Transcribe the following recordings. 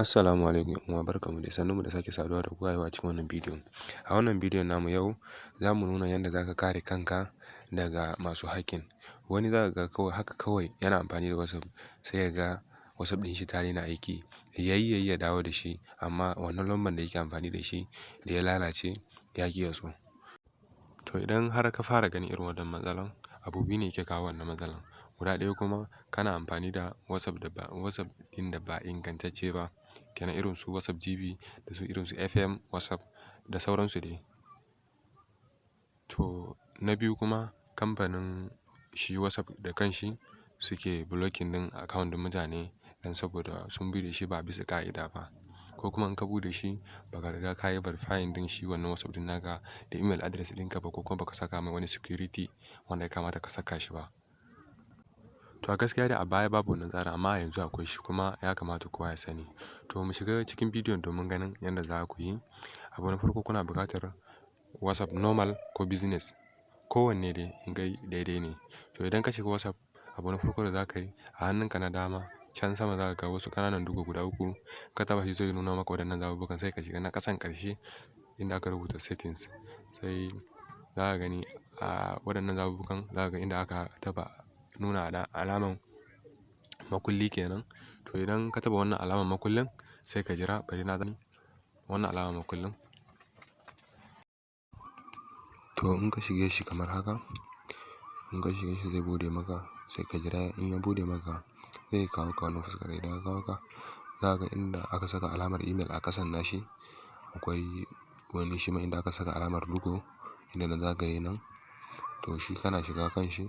Assalamu alaikum ƴan uwa, barkanmu da sannunmu da sake saduwa da ku a yau a cikin wannan bidiyon. A wannan bidiyon namu yau za mu nuna yadda za ka kare kanka daga masu hacking. Wani za ka ga kawai haka kawai yana amfani da WhatsApp sai ya ga WhatsApp ɗin shi ta daina aiki. Yayi ya dawo da shi amma wannan lambar da yake amfani da shi da ya lalace ya ƙi ya zo. To idan har ka fara ganin irin wannan matsalan, abu biyu ne yake kawo wannan matsalan. Guda ɗaya kuma kana amfani da WhatsApp ɗin da ba ingantacce ba, kenan irin su WhatsApp GB da su irin su FM WhatsApp da sauransu dai. To na biyu kuma kamfanin shi WhatsApp da kanshi suke blocking ɗin account ɗin mutane dan saboda sun buɗe shi ba bisa ƙa'ida ba. Ko kuma in ka buɗe shi ba ka riga ka yi verifying ɗin shi wannan WhatsApp ɗin naka da email address ɗinka ba, ko kuma ba ka saka mai wani security wanda ya kamata ka saka shi ba. To a gaskiya dai a baya babu wannan tsarin amma yanzu akwai shi kuma ya kamata kowa ya sani. To mu shiga cikin bidiyon domin ganin yadda za ku yi. Abu na farko kuna buƙatar WhatsApp normal ko business, kowanne dai in kai daidai ne. To idan ka shiga WhatsApp, abu na farko da za ka yi a hannunka na dama can sama za ka ga wasu ƙananan ɗigo guda uku. Ka taɓa shi zai nuna maka waɗannan zaɓuɓɓukan sai ka shiga na ƙasan ƙarshe inda aka rubuta settings. Sai za ka gani a waɗannan zaɓuɓɓukan za ka ga inda aka taɓa nuna alaman makulli kenan. To idan ka taɓa wannan alaman makullin sai ka jira bari na gani wannan alaman makullin. To in ka shige shi kamar haka, in ka shige shi zai buɗe maka sai ka jira in ya buɗe maka zai kawo ka wannan fuskar. Idan ya kawo ka za ka ga inda aka saka alamar email a ƙasan nashi akwai wani shima inda aka saka alamar ɗigo inda na zagaye nan. To shi kana shiga kan shi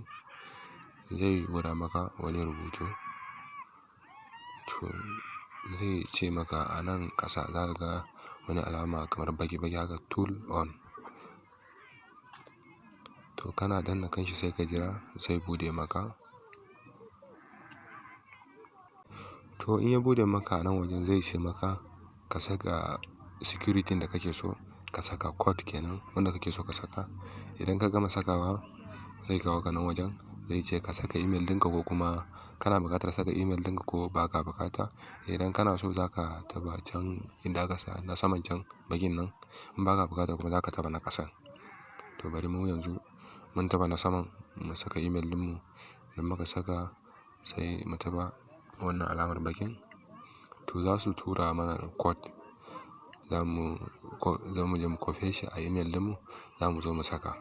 zai gwada maka wani rubutu. To zai ce maka a nan ƙasa za ka ga wani alama kamar baki-baki haka tool on. To kana danna kan shi sai ka jira sai buɗe maka. To in ya buɗe maka a nan wajen zai ce maka ka saka security da kake so ka saka, code kenan wanda kake so ka saka. Idan ka gama sakawa zai kawo ka nan wajen zai ce ka saka email ɗinka ko kuma kana buƙatar saka email ɗinka ko ba ka buƙata. Idan kana so za ka taɓa can inda aka sa na saman can baƙin nan, in ba ka buƙata kuma za ka taɓa na ƙasan. To bari mu yanzu mun taɓa na saman mu saka email ɗinmu, idan muka saka sai mu taɓa wannan alamar baƙin. To za su tura mana code za mu je mu kwafe shi a email ɗinmu za mu zo mu saka.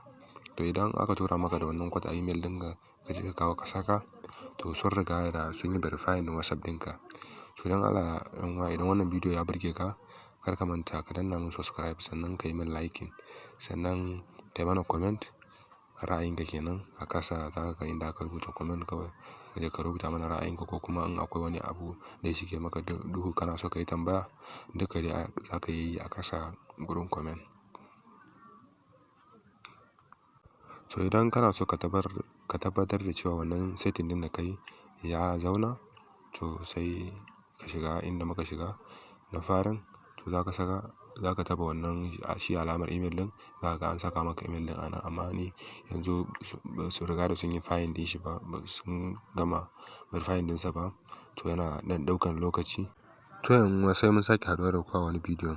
To idan aka tura maka da wannan code a email ɗinka ka je ka kawo ka saka, to sun riga da sun yi verifying ɗin WhatsApp ɗinka. To don Allah ƴan uwa, idan wannan bidiyo ya burge ka kar ka manta ka danna mun subscribe sannan ka yi min liking sannan ka yi mana comment ra'ayinka kenan a ƙasa. Za ka ga inda aka rubuta comment kawai ka je ka rubuta mana ra'ayinka, ko kuma in akwai wani abu da ya shige maka duhu kana so ka yi tambaya duka dai za ka iya yi a ƙasa gurin comment. To idan kana so ka tabbatar da cewa wannan setting ɗin da ka yi ya zauna, to sai ka shiga inda muka shiga na farin. To za ka taɓa wannan shi alamar email ɗin za ka ga an saka maka email ɗin a nan. Amma ni yanzu su riga da sun yi find ɗin shi ba, sun gama verifying ɗinsa ba, to yana ɗan ɗaukan lokaci. To ƴan uwa sai mun sake haɗuwa da ku a wani bidiyon.